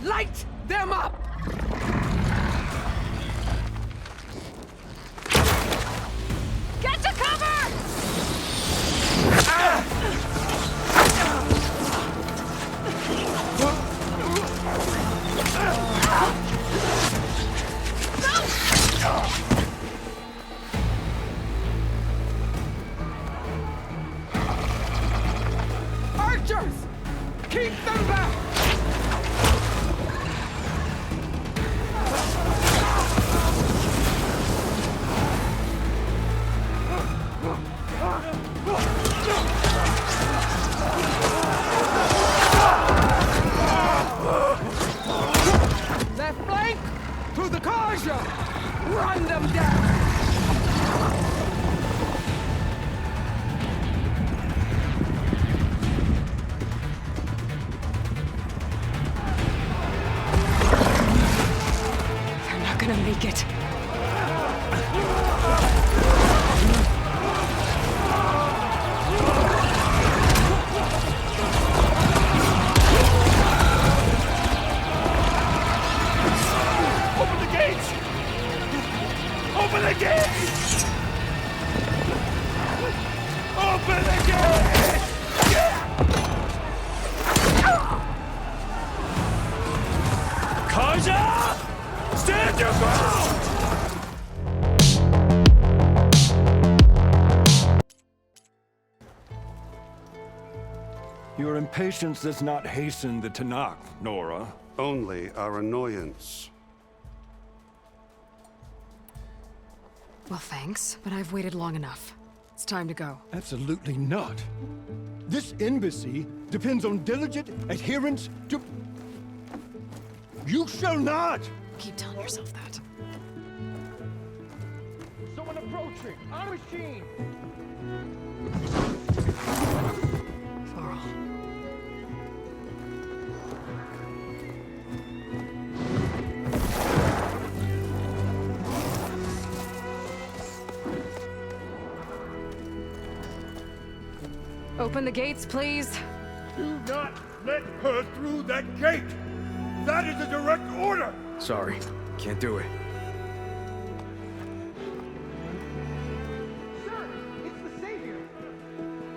Light them up! Get to cover! Archers! Keep them back! Left flank! To the Kaja! Run them down! They're not gonna make it. Open the gates! Open the gates! Open the gates! Kaja! Stand your ground! Your impatience does not hasten the Tanakh, Nora. Only our annoyance. Well, thanks, but I've waited long enough. It's time to go. Absolutely not. This embassy depends on diligent adherence to... You shall not! Keep telling yourself that. Someone approaching! On machine! Varl. Open the gates, please. Do not let her through that gate! That is a direct order! Sorry, can't do it. Sir, it's the Savior!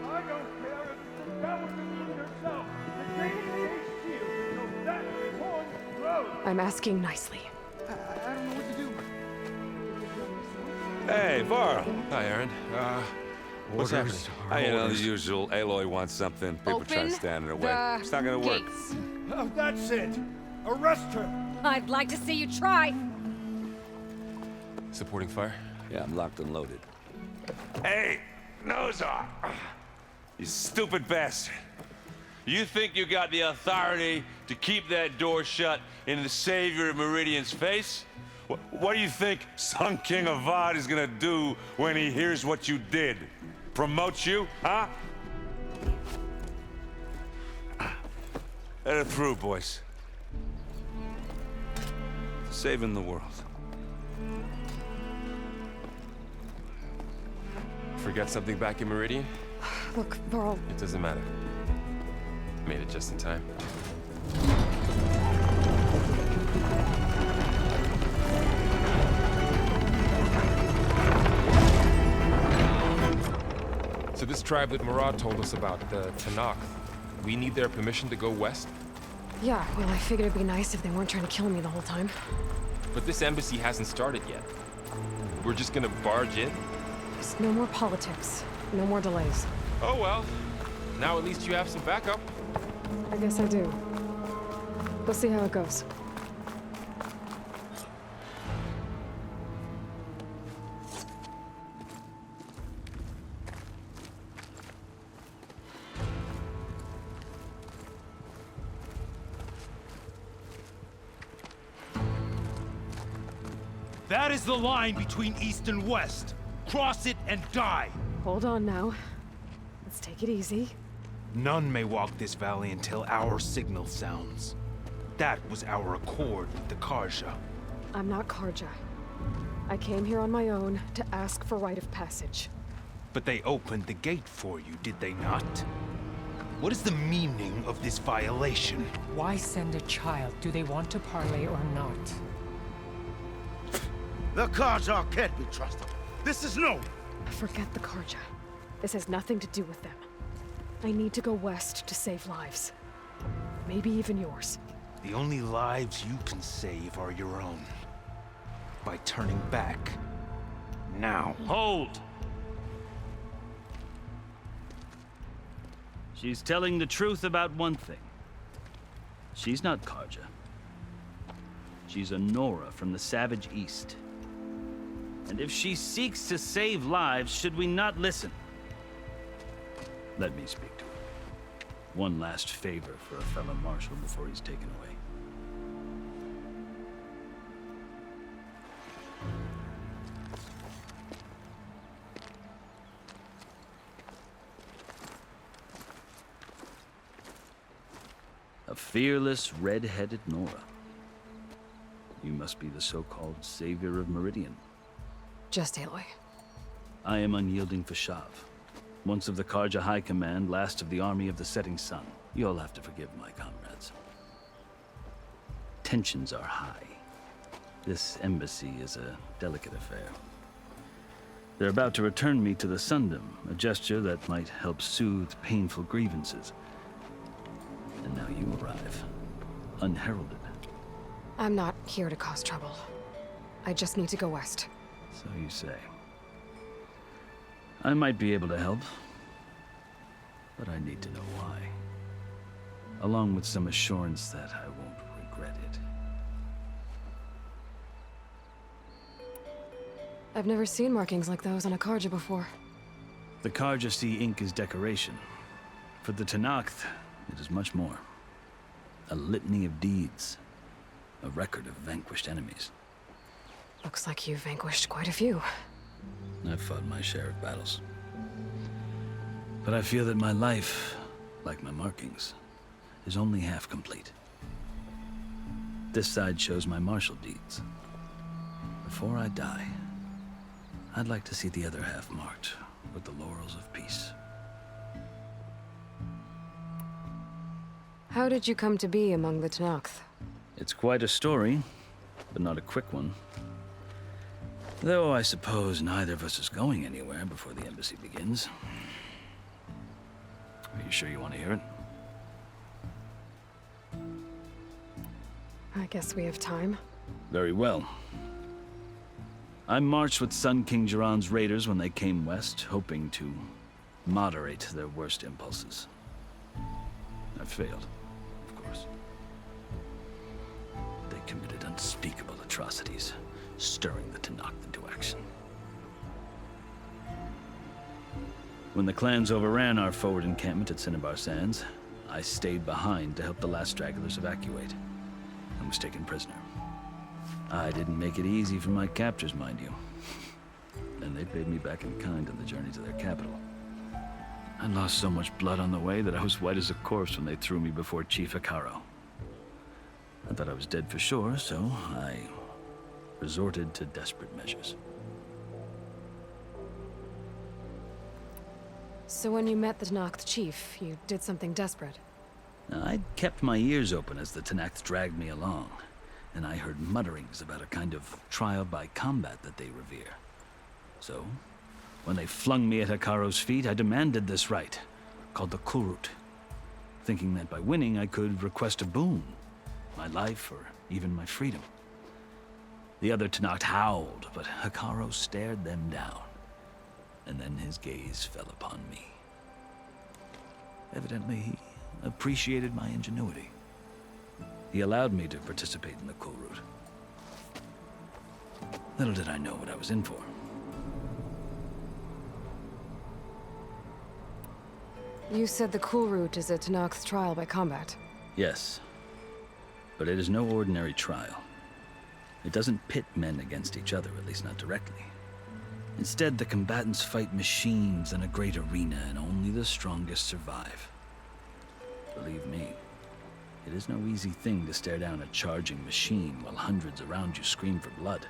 I don't care if that was the queen herself. The gate is HQ, so that is on road! I'm asking nicely. I don't know what to do. Hey, Varl. Hi, Aaron. What's happening? You know, the usual. Aloy wants something. People try to Open stand in her way. the It's not gonna work. gates. Oh, that's it! Arrest her! I'd like to see you try. Supporting fire? Yeah, I'm locked and loaded. Hey, Nozar! You stupid bastard. You think you got the authority to keep that door shut in the savior of Meridian's face? What do you think Sun King Avad is gonna do when he hears what you did? Promote you, huh? Let her through, boys. Saving the world. Forget something back in Meridian? Look, Varl, It doesn't matter. Made it just in time. So this tribe that Murad told us about, the Tanakh, we need their permission to go west? yeah, well, I figured it'd be nice if they weren't trying to kill me the whole time. But this embassy hasn't started yet. We're just gonna barge in? There's no more politics. No more delays. Oh well. Now at least you have some backup. I guess I do. We'll see how it goes. That is the line between East and West. Cross it and die. Hold on now. Let's take it easy. None may walk this valley until our signal sounds. That was our accord with the Karja. I'm not Karja. I came here on my own to ask for rite of passage. But they opened the gate for you, did they not? What is the meaning of this violation? Why send a child? Do they want to parley or not? The Karja can't be trusted. This is no. Forget the Karja. This has nothing to do with them. I need to go west to save lives. Maybe even yours. The only lives you can save are your own. By turning back. Now. Hold! She's telling the truth about one thing. She's not Karja. She's a Nora from the Savage East. And if she seeks to save lives, should we not listen? Let me speak to her. One last favor for a fellow marshal before he's taken away. A fearless, red-headed Nora. You must be the so-called savior of Meridian. Just Aloy. I am unyielding Fashav. Once of the Karja High Command, last of the army of the setting sun. You'll have to forgive my comrades. Tensions are high. This embassy is a delicate affair. They're about to return me to the Sundom, a gesture that might help soothe painful grievances. And now you arrive, unheralded. I'm not here to cause trouble. I just need to go west. So you say. I might be able to help, but I need to know why. Along with some assurance that I won't regret it. I've never seen markings like those on a Karja before. The Karja see ink as decoration. For the Tenakth, it is much more. A litany of deeds. A record of vanquished enemies. Looks like you've vanquished quite a few. I've fought my share of battles. But I feel that my life, like my markings, is only half complete. This side shows my martial deeds. Before I die, I'd like to see the other half marked with the laurels of peace. How did you come to be among the Tenakth? It's quite a story, but not a quick one. Though I suppose neither of us is going anywhere before the embassy begins. Are you sure you want to hear it? I guess we have time. Very well. I marched with Sun King Jiran's raiders when they came west, hoping to moderate their worst impulses. I failed, of course. They committed unspeakable atrocities, stirring the Tenakth into action. When the clans overran our forward encampment at Cinnabar Sands, I stayed behind to help the last stragglers evacuate, and was taken prisoner. I didn't make it easy for my captors, mind you. And they paid me back in kind on the journey to their capital. I lost so much blood on the way that I was white as a corpse when they threw me before Chief Hikaru. I thought I was dead for sure, so I resorted to desperate measures. So when you met the Tenakth chief, you did something desperate? I'd kept my ears open as the Tenakth dragged me along, and I heard mutterings about a kind of trial by combat that they revere. So, when they flung me at Hikaru's feet, I demanded this right, called the Kulrut, thinking that by winning I could request a boon, my life or even my freedom. The other Tenakth howled, but Hikaru stared them down, and then his gaze fell upon me. Evidently, he appreciated my ingenuity. He allowed me to participate in the Kulrut. Little did I know what I was in for. You said the Kulrut is a Tenakth trial by combat. Yes, but it is no ordinary trial. It doesn't pit men against each other, at least not directly. Instead, the combatants fight machines in a great arena, and only the strongest survive. Believe me, it is no easy thing to stare down a charging machine while hundreds around you scream for blood.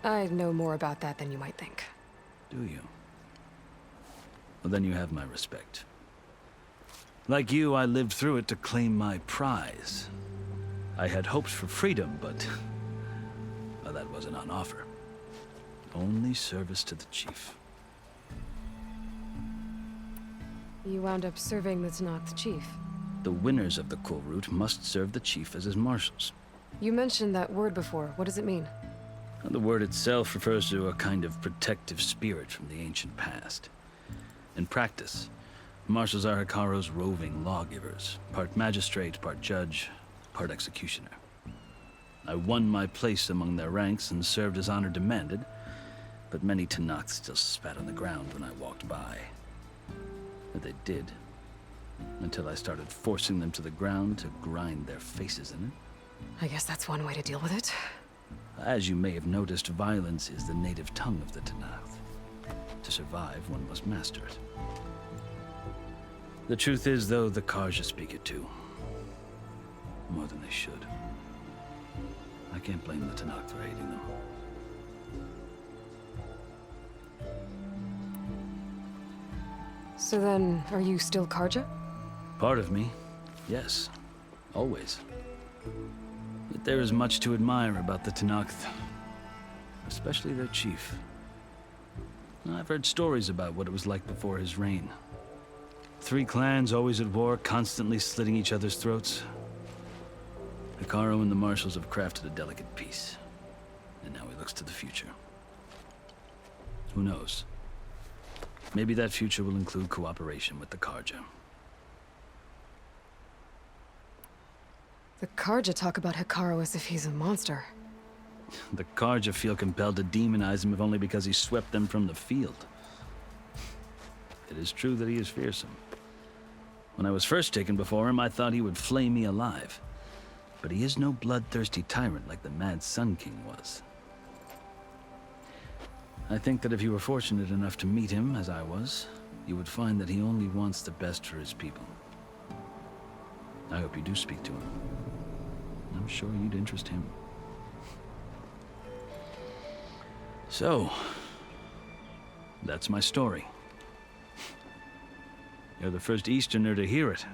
I know more about that than you might think. Do you? Well, then you have my respect. Like you, I lived through it to claim my prize. I had hopes for freedom, but well, that wasn't on offer. Only service to the chief. You wound up serving the Tenakth chief. The winners of the Cool Route must serve the chief as his marshals. You mentioned that word before. What does it mean? The word itself refers to a kind of protective spirit from the ancient past. In practice, marshals are Hikaru's roving lawgivers, part magistrate, part judge, part executioner. I won my place among their ranks and served as honor demanded, but many Tenakth still spat on the ground when I walked by. But they did, until I started forcing them to the ground to grind their faces in it. I guess that's one way to deal with it. As you may have noticed, violence is the native tongue of the Tenakth. To survive, one must master it. The truth is, though, the Karja speak it too. More than they should. I can't blame the Tenakth for hating them. So then, are you still Karja? Part of me, yes. Always. Yet there is much to admire about the Tenakth. Especially their chief. I've heard stories about what it was like before his reign. 3 clans always at war, constantly slitting each other's throats. Hikaru and the marshals have crafted a delicate peace. And now he looks to the future. Who knows? Maybe that future will include cooperation with the Karja. The Karja talk about Hikaru as if he's a monster. The Karja feel compelled to demonize him if only because he swept them from the field. It is true that he is fearsome. When I was first taken before him, I thought he would flay me alive. But he is no bloodthirsty tyrant like the Mad Sun King was. I think that if you were fortunate enough to meet him, as I was, you would find that he only wants the best for his people. I hope you do speak to him. I'm sure you'd interest him. So, that's my story. You're the first Easterner to hear it,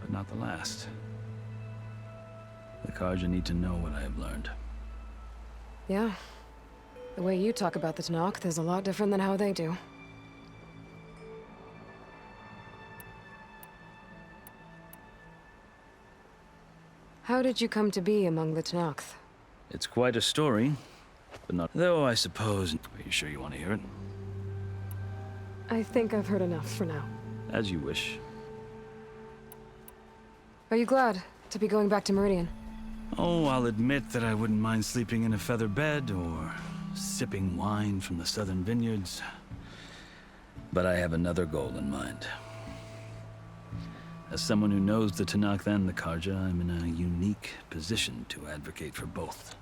but not the last. The Karja need to know what I have learned. Yeah. The way you talk about the Tenakth is a lot different than how they do. How did you come to be among the Tenakth? It's quite a story, but not... Though, I suppose... Are you sure you want to hear it? I think I've heard enough for now. As you wish. Are you glad to be going back to Meridian? Oh, I'll admit that I wouldn't mind sleeping in a feather bed or sipping wine from the southern vineyards. But I have another goal in mind. As someone who knows the Tenakth and the Karja, I'm in a unique position to advocate for both.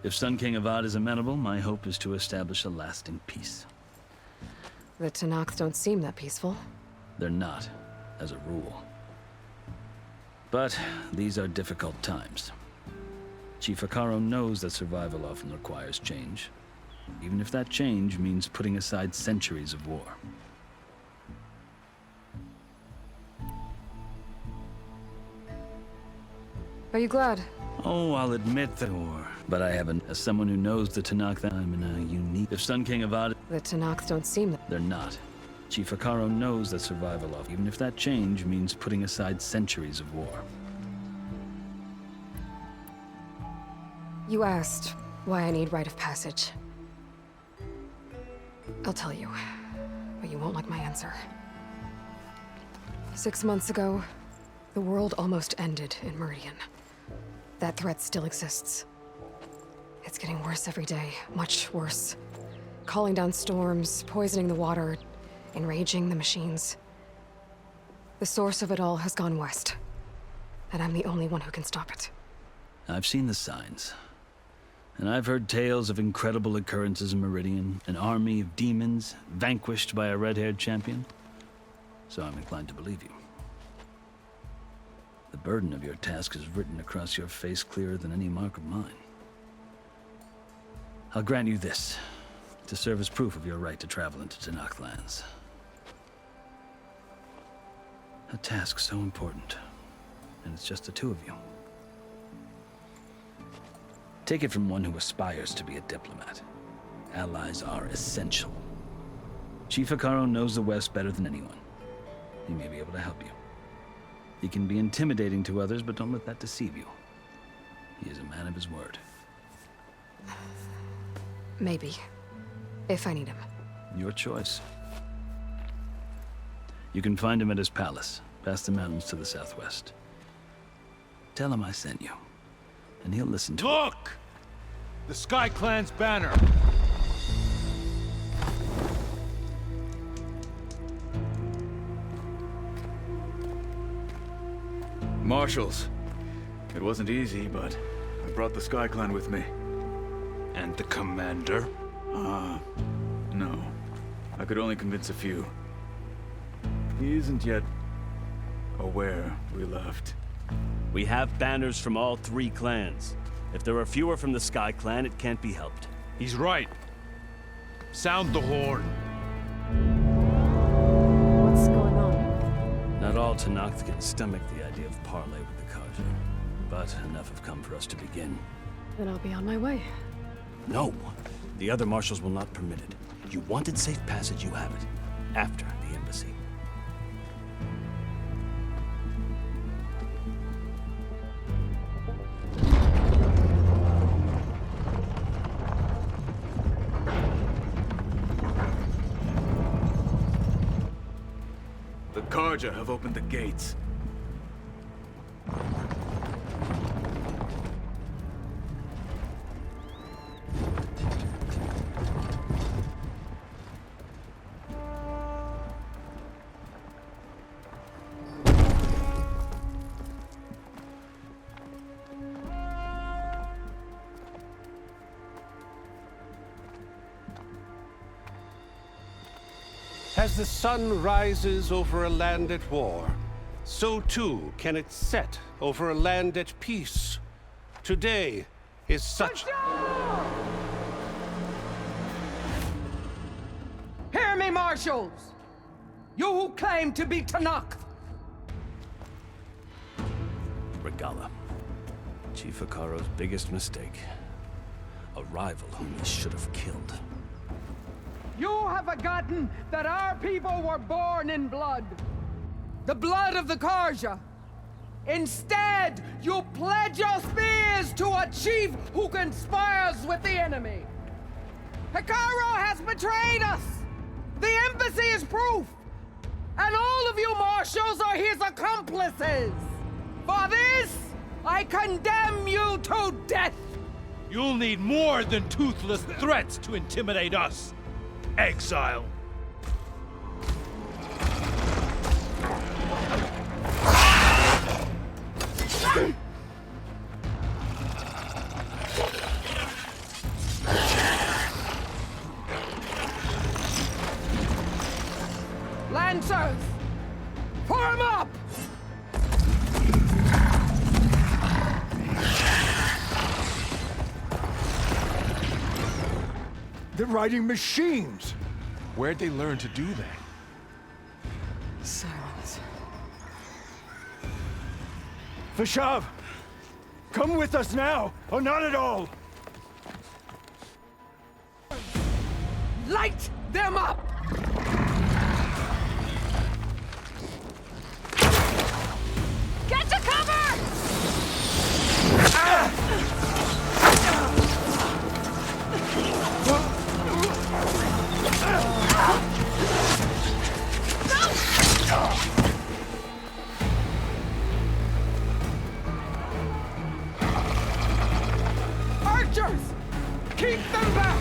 If Sun King Avad is amenable, my hope is to establish a lasting peace. The Tenakth don't seem that peaceful. They're not, as a rule. But these are difficult times. Chief Hikaru knows that survival often requires change, even if that change means putting aside centuries of war. Are you glad? Oh, I'll admit that, but I haven't. As someone who knows the Tenakth, I'm in a unique... If Sun King Avad... The Tenakth don't seem that... They're not. Chief Hikaru knows that survival often, even if that change means putting aside centuries of war. You asked why I need rite of passage. I'll tell you, but you won't like my answer. 6 months ago, the world almost ended in Meridian. That threat still exists. It's getting worse every day, much worse. Calling down storms, poisoning the water, enraging the machines. The source of it all has gone west, and I'm the only one who can stop it. I've seen the signs. And I've heard tales of incredible occurrences in Meridian, an army of demons vanquished by a red-haired champion. So I'm inclined to believe you. The burden of your task is written across your face clearer than any mark of mine. I'll grant you this, to serve as proof of your right to travel into Tenakth lands. A task so important. And it's just the two of you. Take it from one who aspires to be a diplomat. Allies are essential. Chief Hikaru knows the West better than anyone. He may be able to help you. He can be intimidating to others, but don't let that deceive you. He is a man of his word. Maybe. If I need him. Your choice. You can find him at his palace, past the mountains to the southwest. Tell him I sent you, and he'll listen to it. Look! The Sky Clan's banner! Marshals. It wasn't easy, but I brought the Sky Clan with me. And the commander? No. I could only convince a few. He isn't yet aware we left. We have banners from all 3 clans. If there are fewer from the Sky Clan, it can't be helped. He's right. Sound the horn. What's going on? Not all Tanakh can stomach the idea of parley with the Karja, but enough have come for us to begin. Then I'll be on my way. No. The other marshals will not permit it. You wanted safe passage, you have it. After the embassy. The Karja have opened the gates. As the sun rises over a land at war, so too can it set over a land at peace. Today is such... Hear me, marshals! You who claim to be Tanakh! Regala. Chief Hikaru's biggest mistake. A rival whom he should have killed. You have forgotten that our people were born in blood. The blood of the Karja. Instead, you pledge your spears to a chief who conspires with the enemy. Hikaru has betrayed us. The embassy is proof. And all of you marshals are his accomplices. For this, I condemn you to death. You'll need more than toothless threats to intimidate us. Exile. Lancers, form up! They're riding machines! Where'd they learn to do that? Silence. Vashav! Come with us now, or not at all! Light them up! Get to cover! Archers! Keep them back!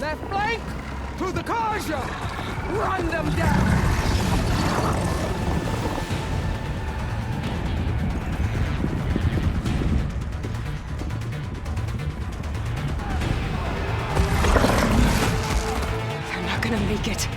Left flank! To the Karja! Run them down! They're not gonna make it.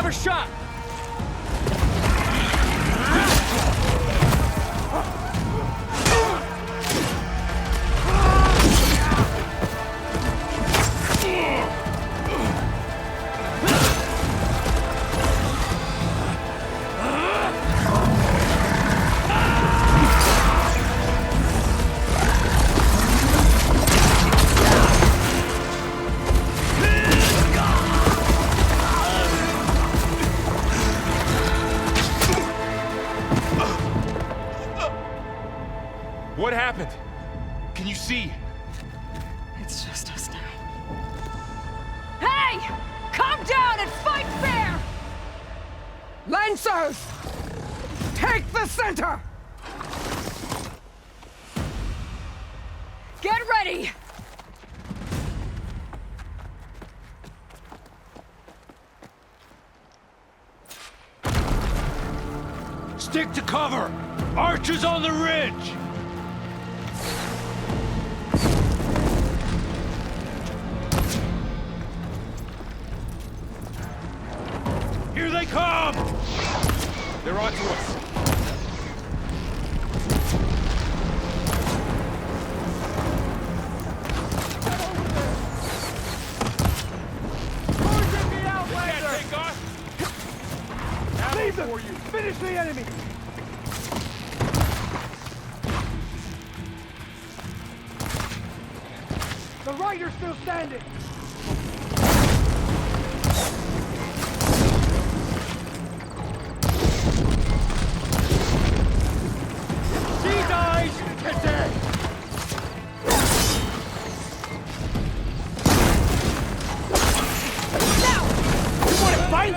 have a shot! What happened? Can you see? It's just us now. Hey! Calm down and fight fair! Lancers! Take the center! Get ready! Stick to cover! Archers on the ridge! Here they come! They're onto us. Leave them! Finish the enemy! The rider's still standing! She dies! It's it! Now! You want to fight?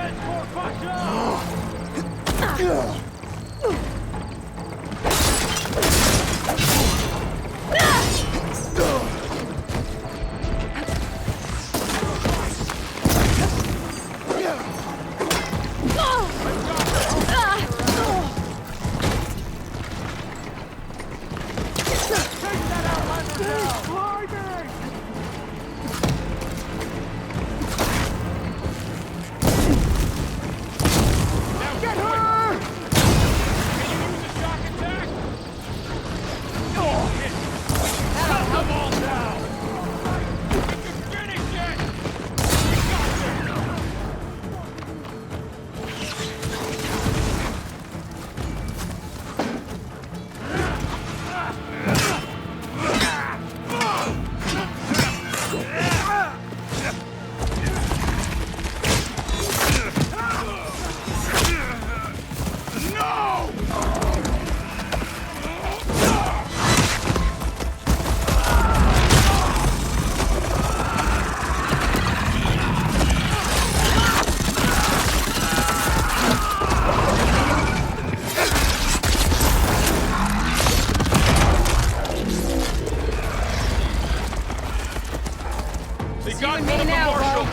Got one of the marshals!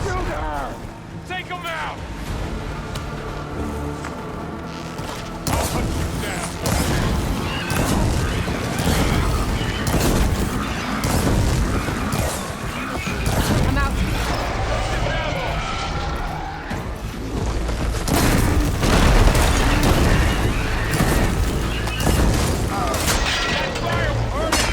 Take him out! I'll hunt you down. I'm out. That fire will hurt him!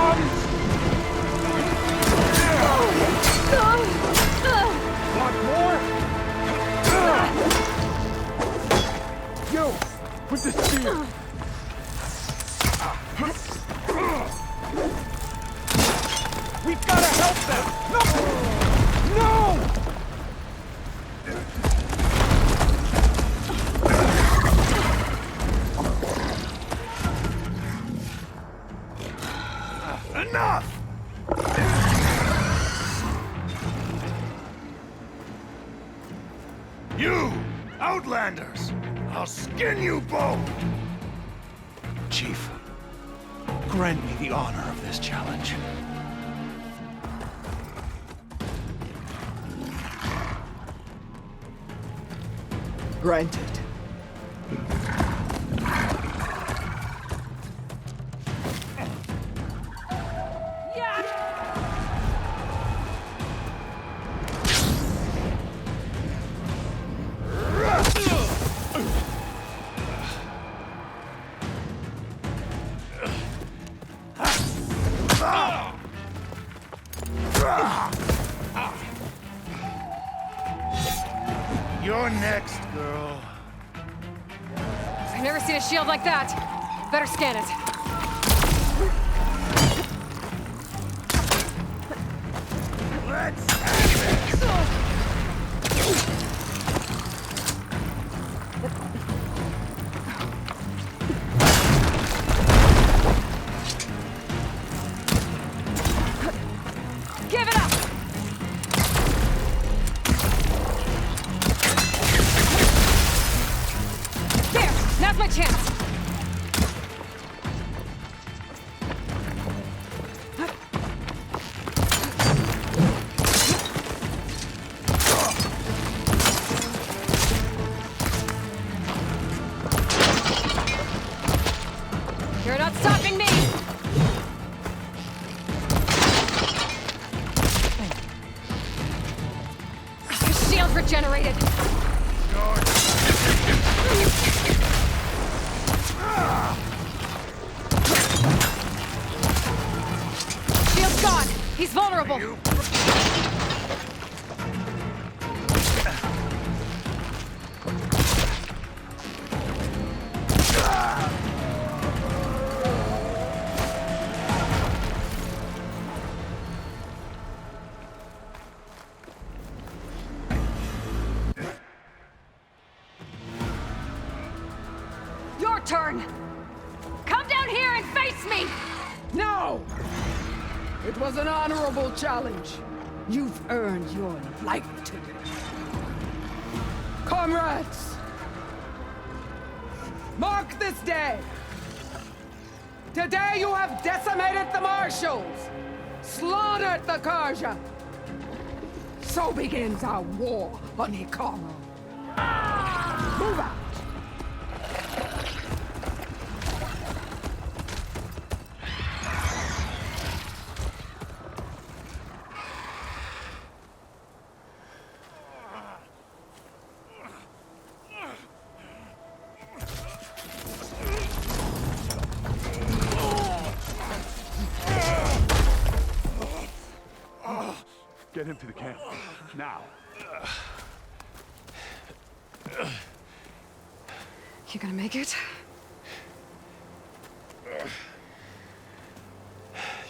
comes! Want more? You, with the spear! We've got to help them! No! No! Enough! You, Outlanders! I'll skin you both! Chief, grant me the honor of this challenge. Granted. You're next, girl. I've never seen a shield like that. Better scan it. Let's have it! Give it up! There! Now's my chance! You're not stopping me! His shield regenerated! Shield's gone! He's vulnerable! Your turn! Come down here and face me! No! It was an honorable challenge. You've earned your life today. Comrades! Mark this day! Today you have decimated the Marshals! Slaughtered the Karja! So begins our war on Hikaru. Move out! Get him to the camp. Now. You gonna make it?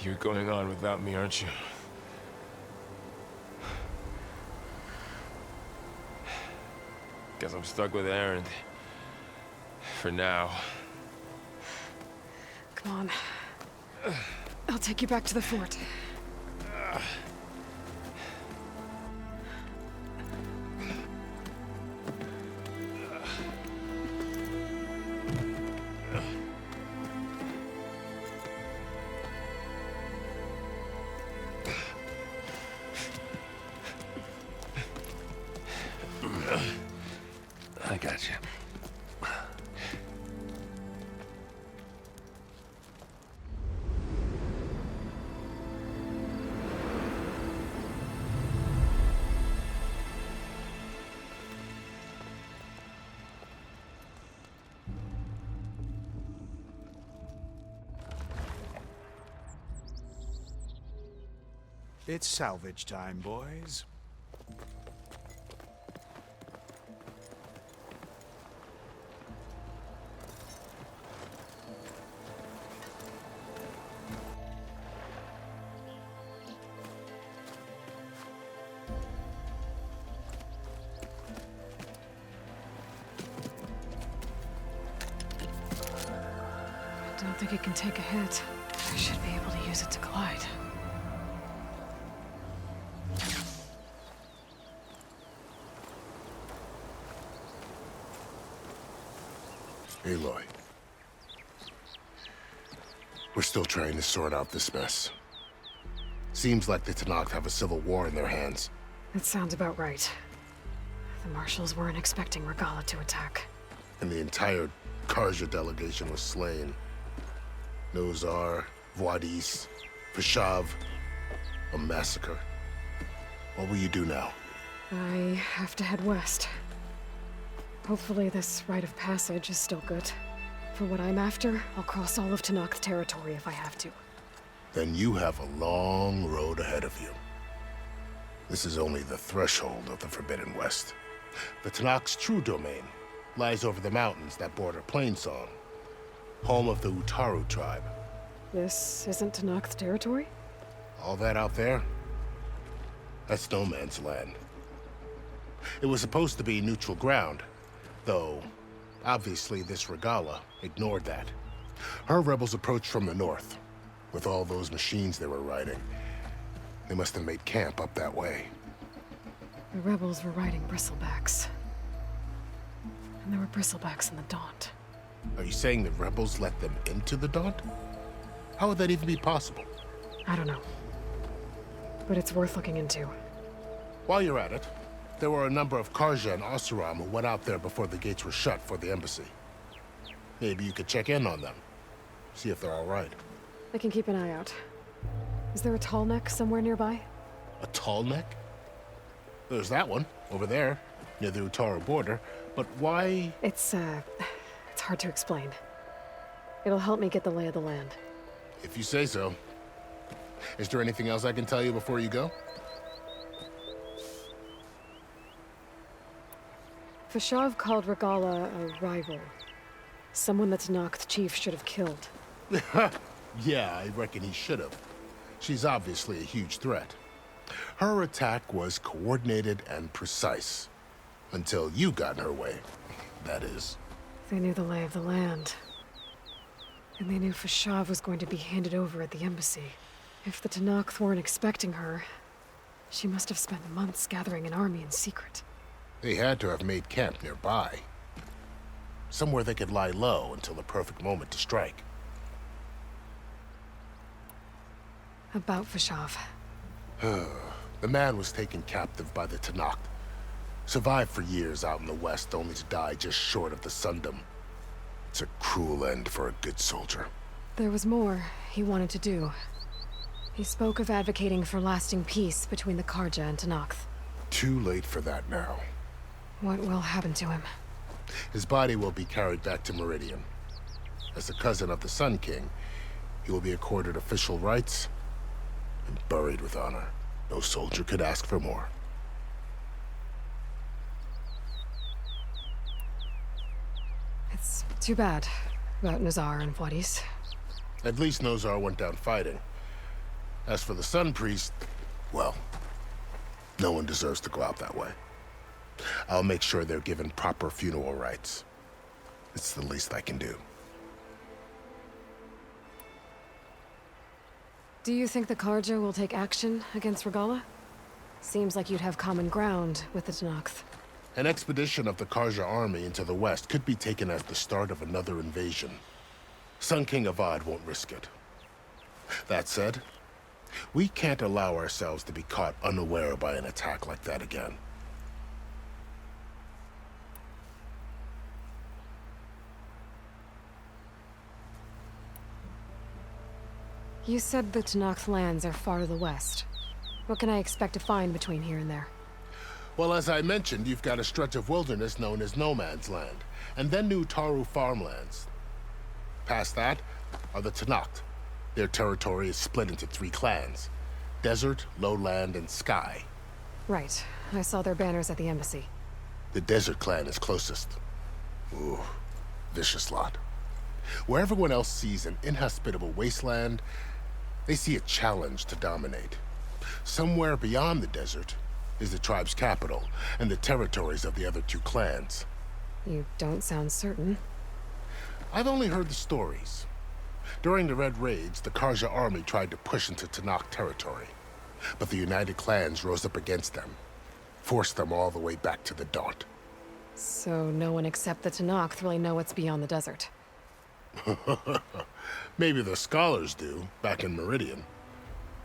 You're going on without me, aren't you? Guess I'm stuck with Aaron. For now. Come on. I'll take you back to the fort. I got you. It's salvage time, boys. I don't think it can take a hit. I should be able to use it to glide. Aloy. We're still trying to sort out this mess. Seems like the Tenakth have a civil war in their hands. That sounds about right. The Marshals weren't expecting Regalla to attack. And the entire Karja delegation was slain. Nozar, Voidis, Vashav. A massacre. What will you do now? I have to head west. Hopefully this rite of passage is still good. For what I'm after, I'll cross all of Tenakth territory if I have to. Then you have a long road ahead of you. This is only the threshold of the Forbidden West. The Tenakth's true domain lies over the mountains that border Plainsong, home of the Utaru tribe. This isn't Tenakth territory? All that out there? That's no man's land. It was supposed to be neutral ground, though obviously this Regalla ignored that. Her rebels approached from the north, with all those machines they were riding. They must have made camp up that way. The rebels were riding bristlebacks. And there were bristlebacks in the Daunt. Are you saying the rebels let them into the Daunt? How would that even be possible? I don't know. But it's worth looking into. While you're at it, there were a number of Karja and Oseram who went out there before the gates were shut for the embassy. Maybe you could check in on them. See if they're all right. I can keep an eye out. Is there a tall neck somewhere nearby? A tall neck? There's that one, over there, near the Utaru border. But why? It's hard to explain. It'll help me get the lay of the land. If you say so. Is there anything else I can tell you before you go? Vashav called Regalla a rival. Someone that Tenakth chief should have killed. Yeah, I reckon he should have. She's obviously a huge threat. Her attack was coordinated and precise. Until you got in her way, that is. They knew the lay of the land. And they knew Vashav was going to be handed over at the embassy. If the Tenakth weren't expecting her, she must have spent months gathering an army in secret. They had to have made camp nearby. Somewhere they could lie low until the perfect moment to strike. About Vashav. The man was taken captive by the Tenakth. Survived for years out in the west, only to die just short of the Sundom. It's a cruel end for a good soldier. There was more he wanted to do. He spoke of advocating for lasting peace between the Karja and Tenakth. Too late for that now. What will happen to him? His body will be carried back to Meridian. As a cousin of the Sun King, he will be accorded official rights and buried with honor. No soldier could ask for more. It's too bad about Nozar and Voidis. At least Nozar went down fighting. As for the Sun Priest, well, no one deserves to go out that way. I'll make sure they're given proper funeral rites. It's the least I can do. Do you think the Karja will take action against Regalla? Seems like you'd have common ground with the Tenakth. An expedition of the Karja army into the west could be taken as the start of another invasion. Sun King Avad won't risk it. That said, we can't allow ourselves to be caught unaware by an attack like that again. You said the Tenakth lands are far to the west. What can I expect to find between here and there? Well, as I mentioned, you've got a stretch of wilderness known as No Man's Land, and then new Utaru farmlands. Past that are the Tenakth. Their territory is split into 3 clans. Desert, lowland, and sky. Right. I saw their banners at the embassy. The Desert Clan is closest. Ooh, vicious lot. Where everyone else sees an inhospitable wasteland, they see a challenge to dominate. Somewhere beyond the desert is the tribe's capital and the territories of the other two clans. You don't sound certain. I've only heard the stories. During the Red Raids, the Karja army tried to push into Tanakh territory, but the United Clans rose up against them, forced them all the way back to the Daunt. So no one except the Tanakh really know what's beyond the desert. Maybe the scholars do, back in Meridian.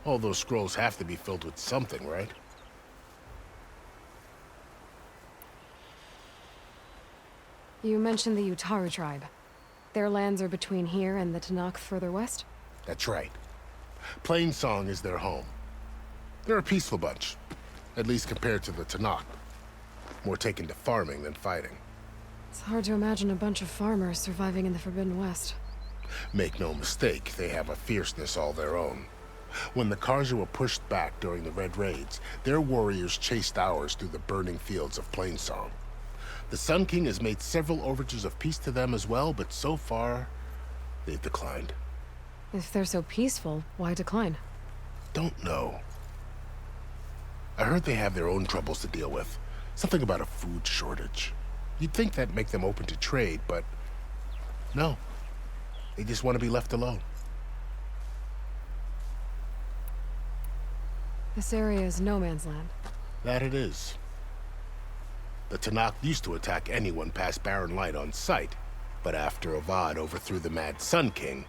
All those scrolls have to be filled with something, right? You mentioned the Utaru tribe. Their lands are between here and the Tanakh further west? That's right. Plainsong is their home. They're a peaceful bunch, at least compared to the Tanakh. More taken to farming than fighting. It's hard to imagine a bunch of farmers surviving in the Forbidden West. Make no mistake, they have a fierceness all their own. When the Karja were pushed back during the Red Raids, their warriors chased ours through the burning fields of Plainsong. The Sun King has made several overtures of peace to them as well, but so far, they've declined. If they're so peaceful, why decline? Don't know. I heard they have their own troubles to deal with. Something about a food shortage. You'd think that'd make them open to trade, but no. They just want to be left alone. This area is no man's land. That it is. The Tanakh used to attack anyone past Barren Light on sight, but after Avad overthrew the Mad Sun King,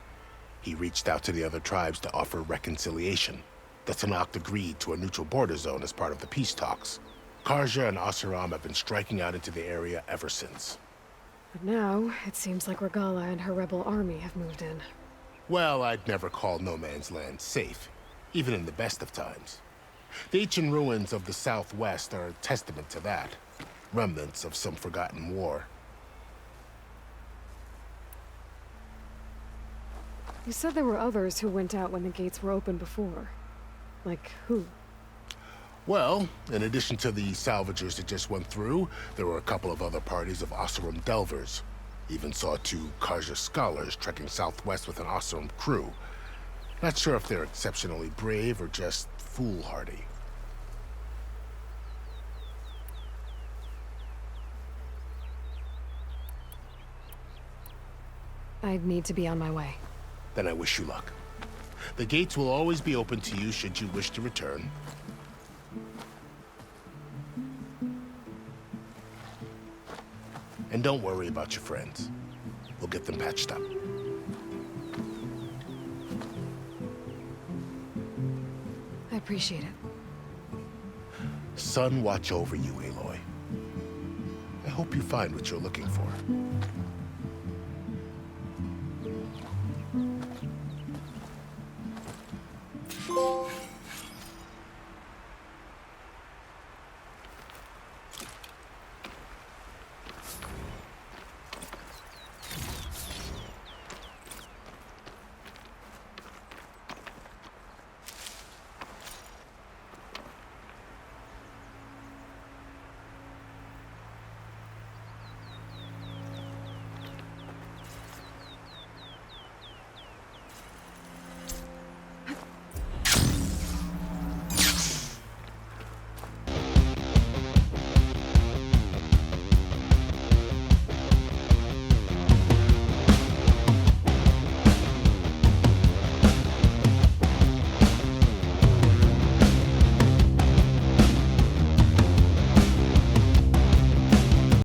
he reached out to the other tribes to offer reconciliation. The Tanakh agreed to a neutral border zone as part of the peace talks. Karja and Asuram have been striking out into the area ever since. But now, it seems like Regalla and her rebel army have moved in. Well, I'd never call no man's land safe, even in the best of times. The ancient ruins of the Southwest are a testament to that. Remnants of some forgotten war. You said there were others who went out when the gates were open before. Like who? Well, in addition to the salvagers that just went through, there were a couple of other parties of Oseram delvers. Even saw 2 Karja scholars trekking southwest with an Oseram crew. Not sure if they're exceptionally brave or just foolhardy. I'd need to be on my way. Then I wish you luck. The gates will always be open to you should you wish to return. And don't worry about your friends. We'll get them patched up. I appreciate it. Sun watch over you, Aloy. I hope you find what you're looking for.